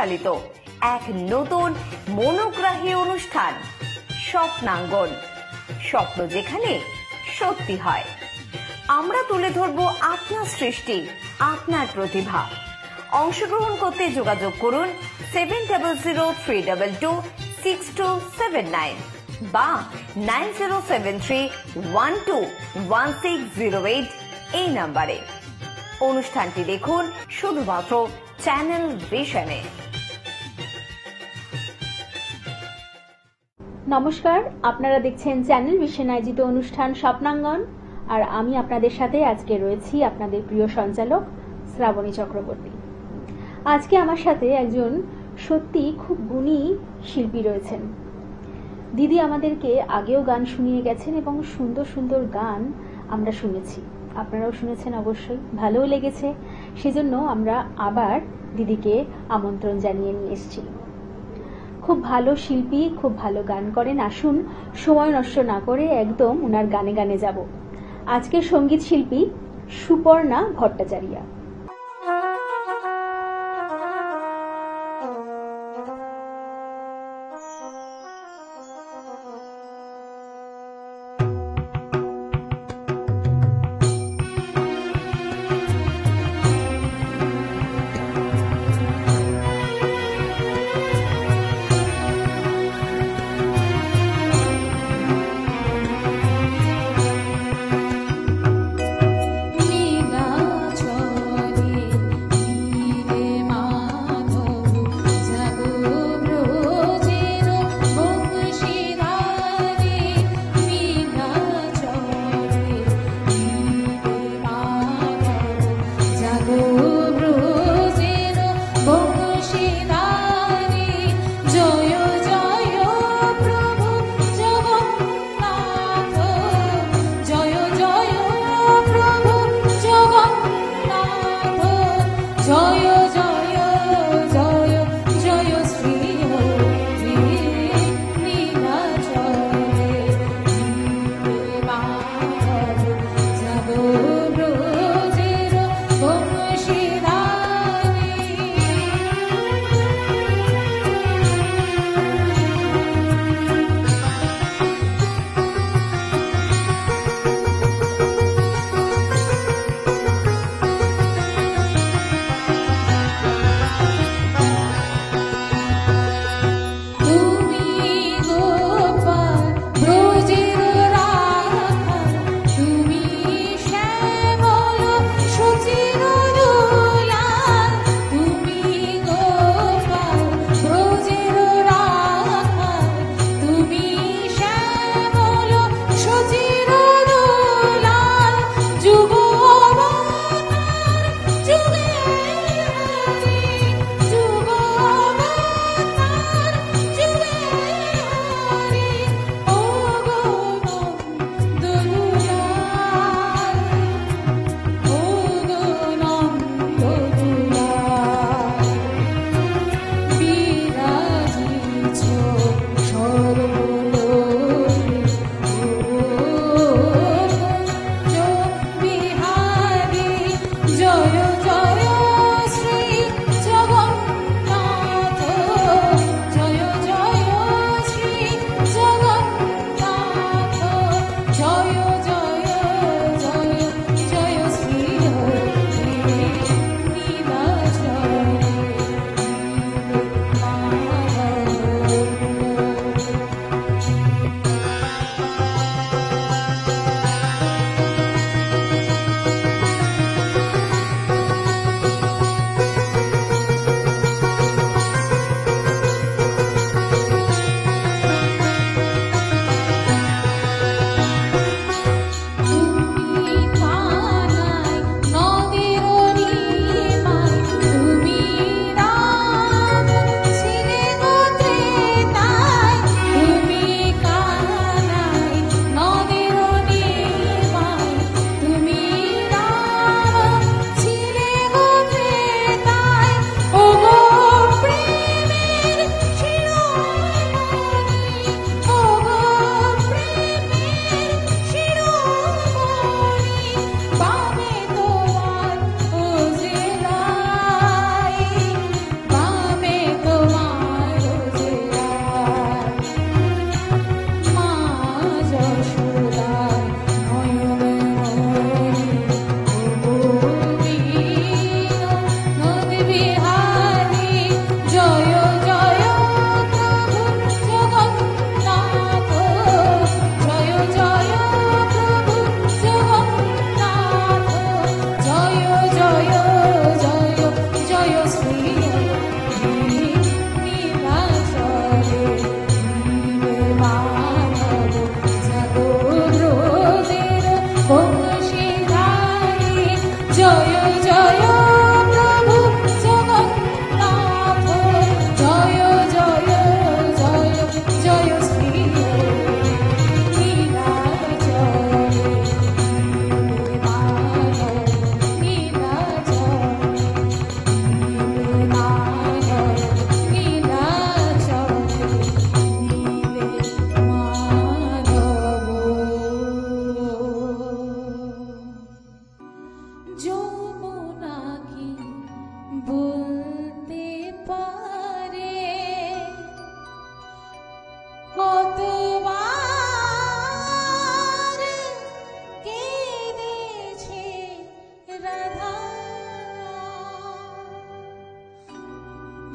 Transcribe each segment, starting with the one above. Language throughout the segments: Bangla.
পরিচালিত এক নতুন মনোগ্রাহী অনুষ্ঠান স্বপ্নাঙ্গন, স্বপ্ন যেখানে সত্যি হয়। আমরা তুলে ধরব আপনার সৃষ্টি, আপনার প্রতিভা। অংশগ্রহণ করতে যোগাযোগ করুন 7003226279 বা 9073121608 এই নাম্বারে। অনুষ্ঠানটি দেখুন শুধুমাত্র চ্যানেল ভিশনে। নমস্কার, আপনারা দেখছেন চ্যানেল ভিশন আয়োজিত অনুষ্ঠান স্বপ্নাঙ্গন, আর আমি আপনাদের সাথে আজকে রয়েছি আপনাদের প্রিয় সঞ্চালক শ্রাবণী চক্রবর্তী। আজকে আমার সাথে একজন সত্যি খুব গুণী শিল্পী রয়েছেন। দিদি আমাদেরকে আগেও গান শুনিয়ে গেছেন এবং সুন্দর সুন্দর গান আমরা শুনেছি, আপনারাও শুনেছেন অবশ্যই, ভালোও লেগেছে। সেজন্য আমরা আবার দিদিকে আমন্ত্রণ জানিয়ে নিয়ে এসেছি। খুব ভালো শিল্পী, খুব ভালো গান করেন। আসুন সময় নষ্ট না করে একদম ওনার গানে গানে যাব। আজকের সঙ্গীত শিল্পী সুপর্ণা ভট্টাচারিয়া। নীলাচল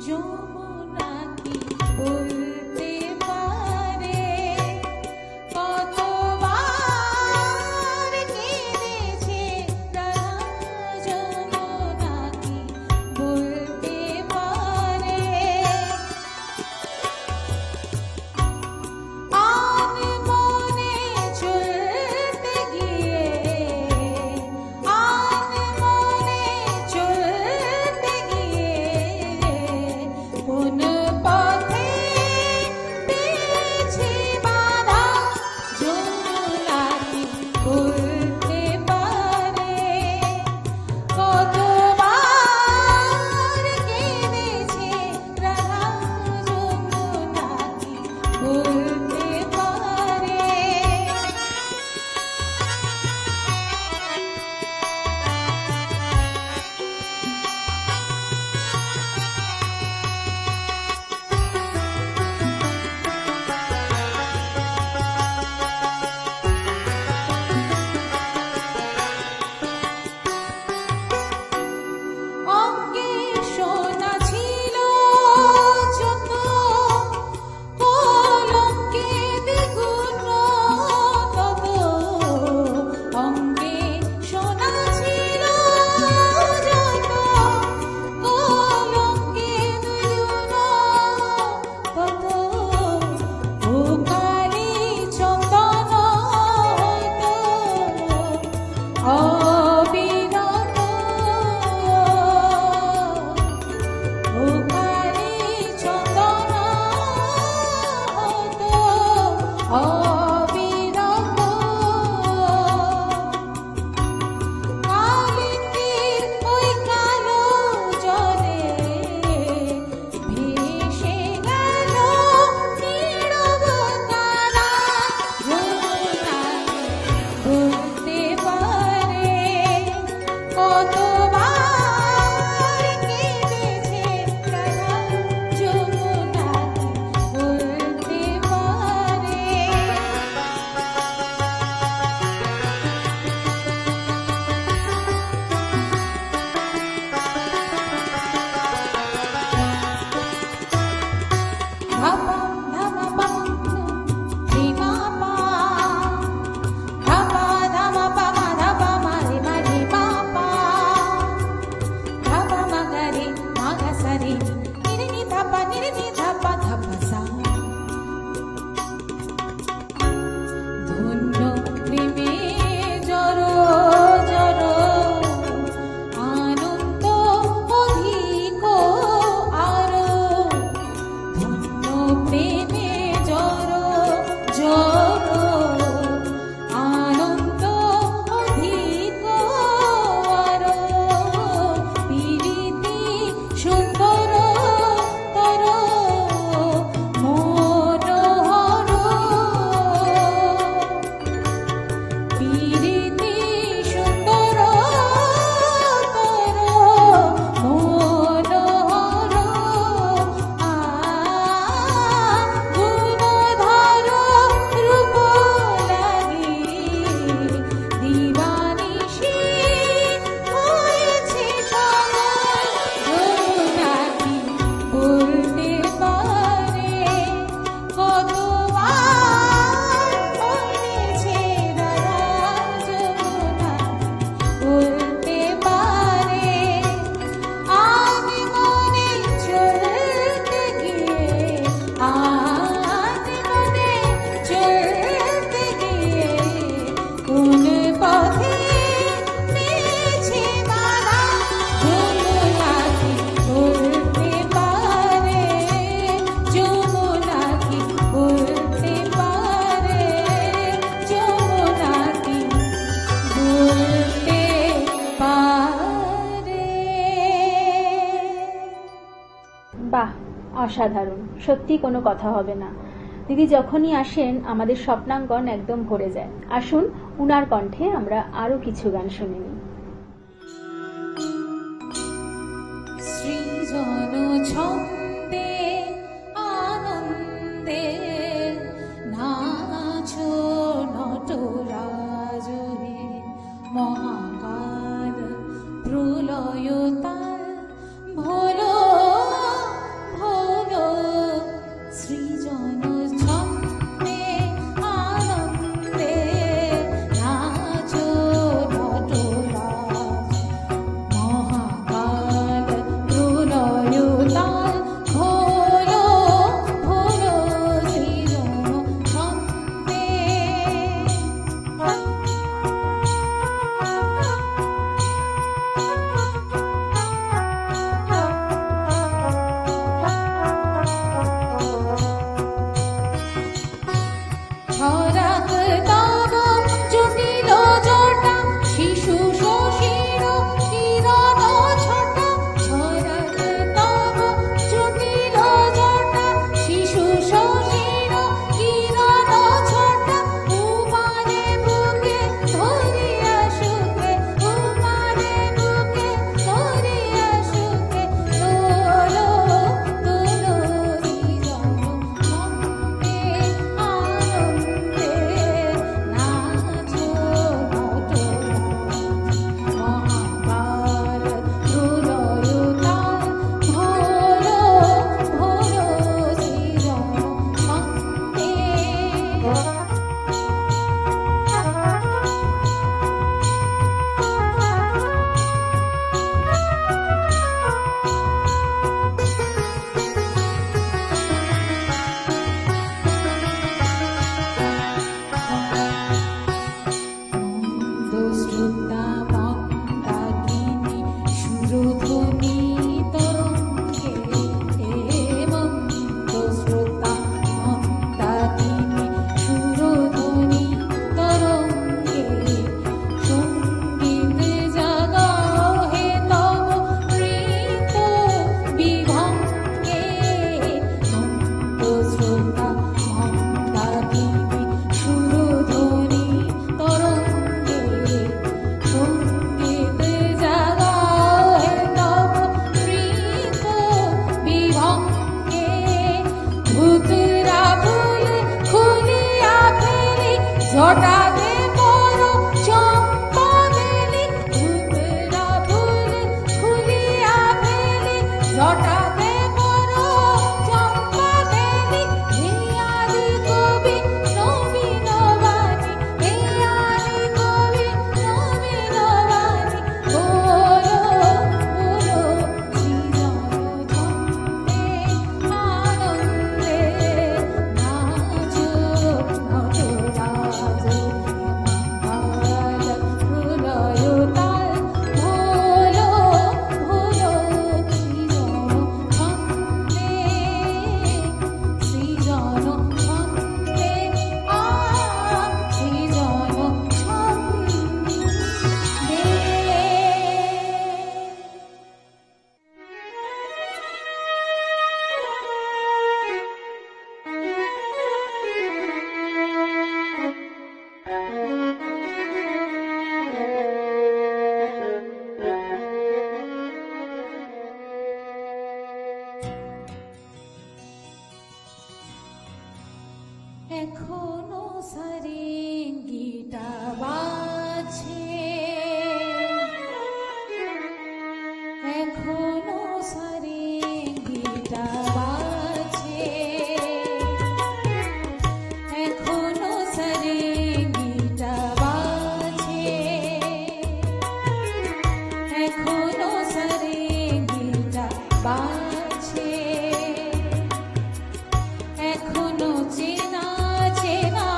যমুনা কি বলতে পারে কতবার কেঁদেছে রাধা যমুনা কি বলতে পারে আমি মনে চলতে গিয়ে আমি মনে চলতে গিয়ে কোন পথে পেয়েছি বাধা যমুনা কি বলতে পারে কতবার কেঁদেছে রাধা যমুনা কি বলতে পারে অঙ্গে সোনা ছিল যত কলঙ্কে দ্বিগুণ তত অঙ্গে সোনা ছিল যত কলঙ্কে দ্বিগুণ তত ও কালী চন্দন হইতো অবিরত ও কালী চন্দন হইতো অবিরত কালিন্দীর ওই কালো জলে ভেসে গেল নীরব তারা যমুনা বলতে পারে কতবার কেঁদেছে রাধা যমুনা বলতে পারে ধাপা ধামা পা ধিমা পা ধাপা ধামা পা মা ধাপা মা রে মা ধিমা পা ধাপা মা গা রে মা গা সা রে নিরে নি ধাপা ধাপা সা ধন্য প্রেমে জড় জড় আনন্দ অধিক আরো ধন্য প্রেমে জড় জড় আনন্দ অধিক আরো প্রীতি সুন্দর তর মনোহর প্রীতি সুন্দর তর মনোহর গুণধর রূপ লাগি দিবানিশি হয়েছে পাগল যমুনা কি বলতে পারে কতবার হয়েছে রাধা যমুনা বলতে পারে আমি মনে চলতে গিয়ে আমি মনে চলতে গিয়ে কোন পথে পেয়েছি বাধা যমুনা কি বলতে পারে যমুনা কি বলতে পারে যমুনা কি বলতে পারে বাহ, অসাধারণ। সত্যি কোনো কথা হবে না। দিদি যখনই আসেন আমাদের স্বপ্নাঙ্গন একদম ভরে যায়। আসুন উনার কণ্ঠে আমরা আরো কিছু গান শুনে নিই। সৃজন ছন্দে আনন্দে নাচো নটরাজ হে মহাকাল প্রলয় তাল ভোলো জটাতে বড় চম্পা বেলি ধুমরা ফুল খুলিয়া ফেলি জটাতে বড় চম্পা বেলি হেয়ালি কবি নবীন বাণী হেয়ালি কবি নবীন বাণী বলো বলো শ্রীরাম ছন্দে আনন্দে নাচো নটরাজ মঙ্গল প্রলয় তাল বলো বলো শ্রীজন ছন্দে শ্রীজন ছন্দে এখনো সারেঙ্গিটা বাজছে এখনো সারেঙ্গিটা বাজছে এখনো সারেঙ্গিটা বাজছে এখনো সারেঙ্গিটা বাজছে এখনো চেনা চেনা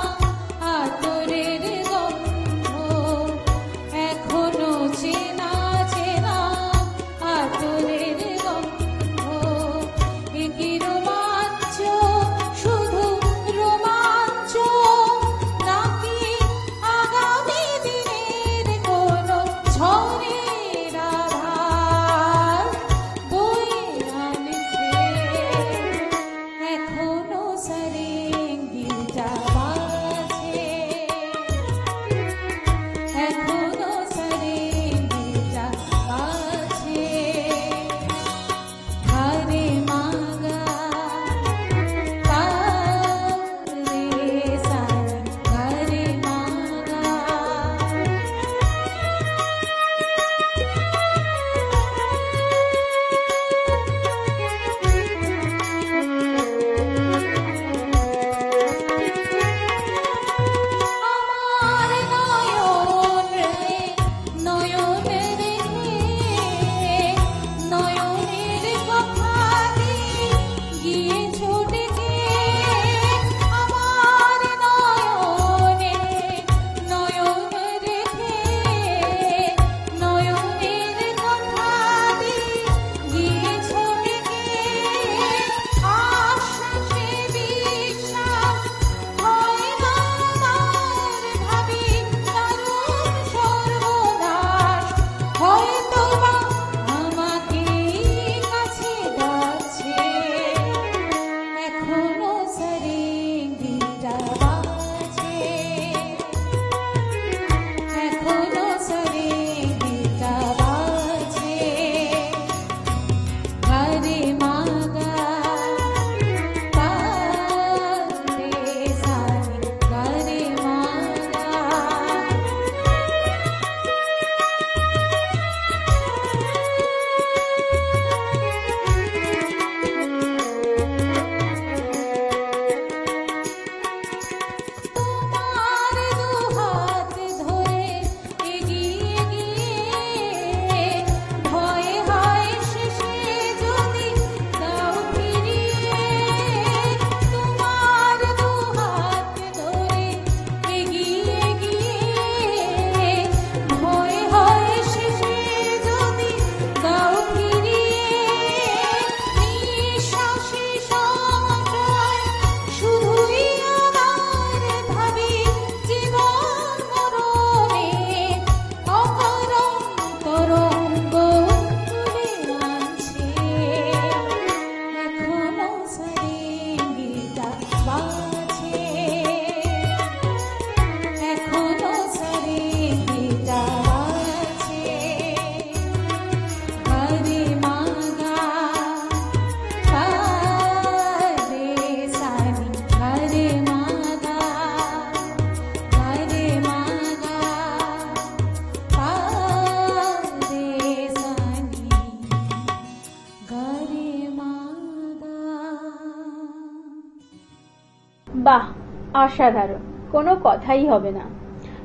বাহ, অসাধারণ, কোনো কথাই হবে না।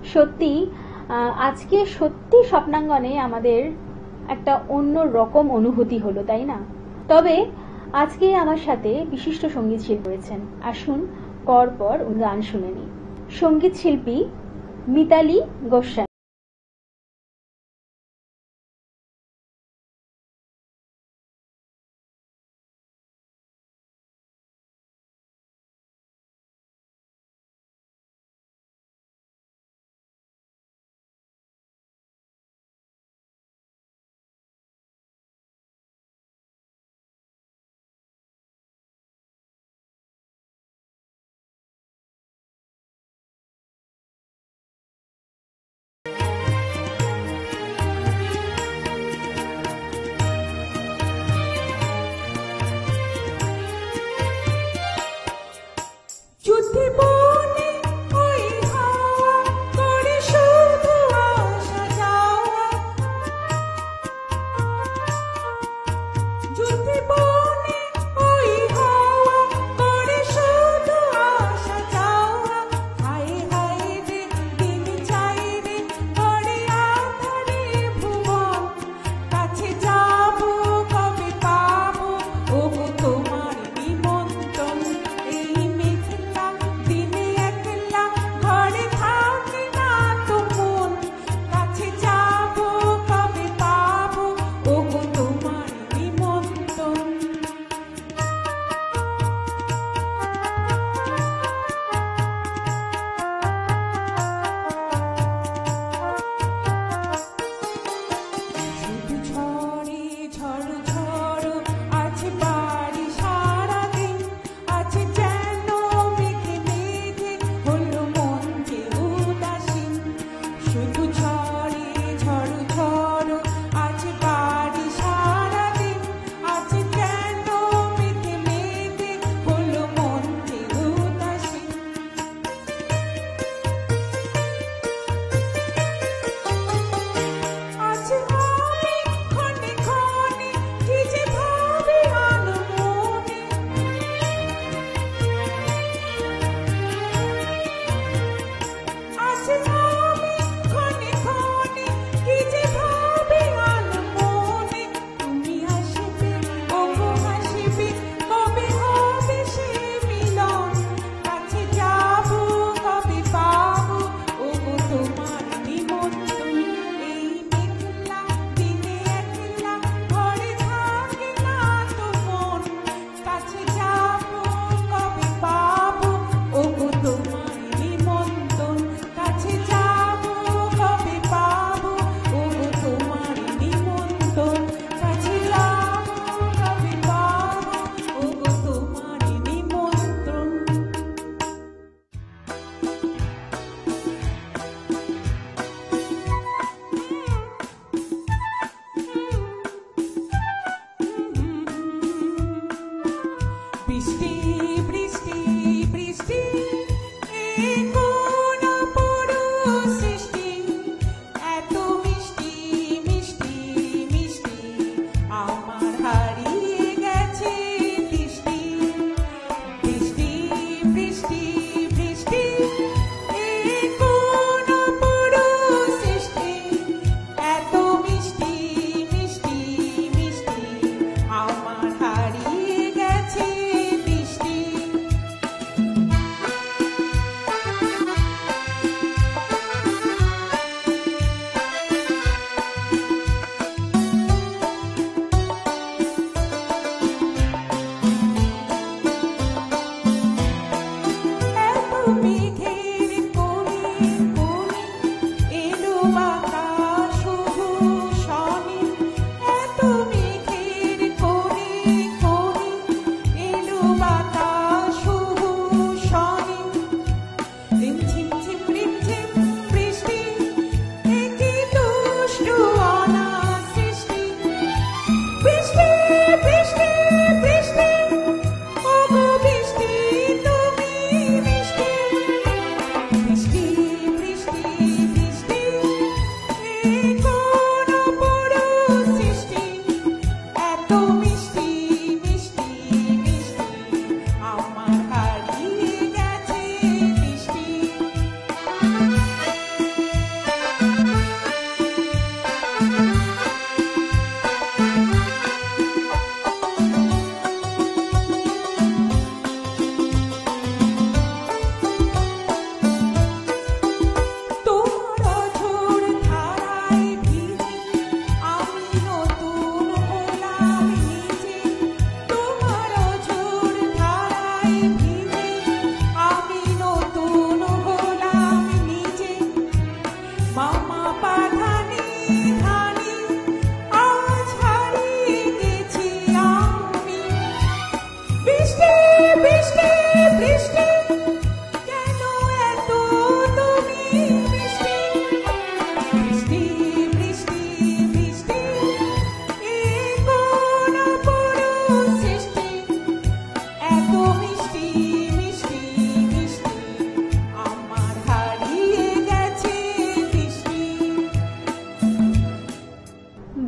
সত্যি আজকে সত্যি স্বপ্নাঙ্গনে আমাদের একটা অন্য রকম অনুভূতি হলো, তাই না? তবে আজকে আমার সাথে বিশিষ্ট সঙ্গীত শিল্পী রয়েছেন। আসুন পর গান শুনে নিই। সঙ্গীত শিল্পী মিতালি গোস্বামী।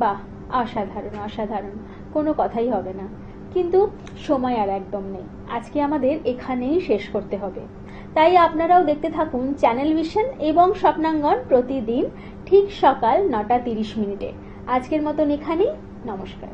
বাহ, অসাধারণ অসাধারণ, কোনো কথাই হবে না। কিন্তু সময় আর একদম নেই, আজকে আমাদের এখানেই শেষ করতে হবে। তাই আপনারাও দেখতে থাকুন চ্যানেল ভিশন এবং স্বপ্নাঙ্গন প্রতিদিন ঠিক সকাল 9:30 মিনিটে। আজকের মতন এখানেই, নমস্কার।